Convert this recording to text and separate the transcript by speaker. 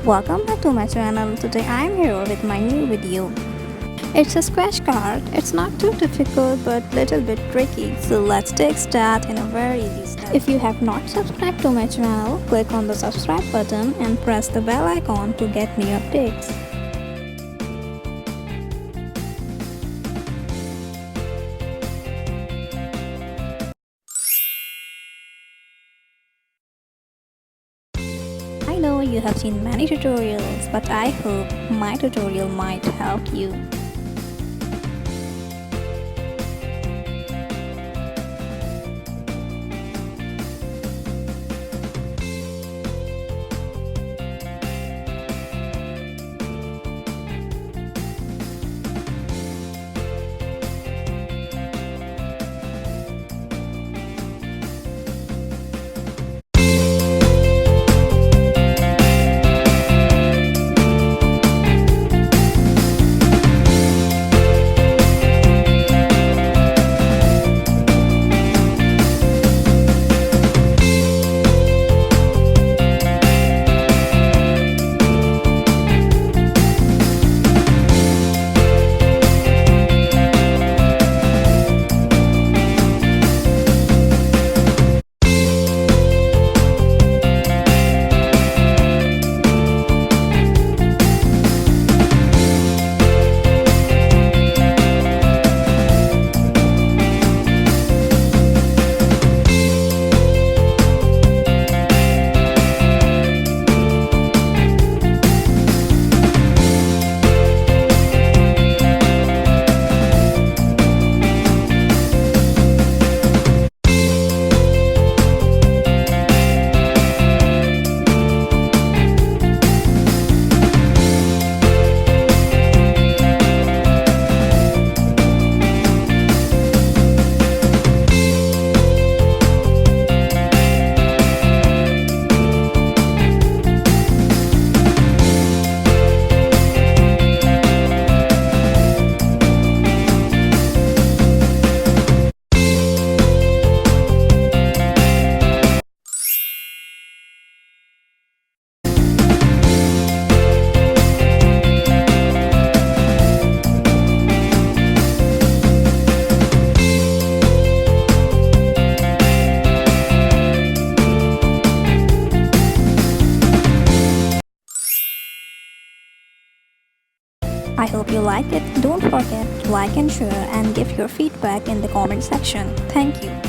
Speaker 1: Welcome back to my channel. Today I am here with my new video. It's a scratch card. It's not too difficult but little bit tricky. So let's take start in a very easy step. If you have not subscribed to my channel, click on the subscribe button and press the bell icon to get new updates. I know you have seen many tutorials, but I hope my tutorial might help you. I hope you like it. Don't forget to like and share and give your feedback in the comment section. Thank you.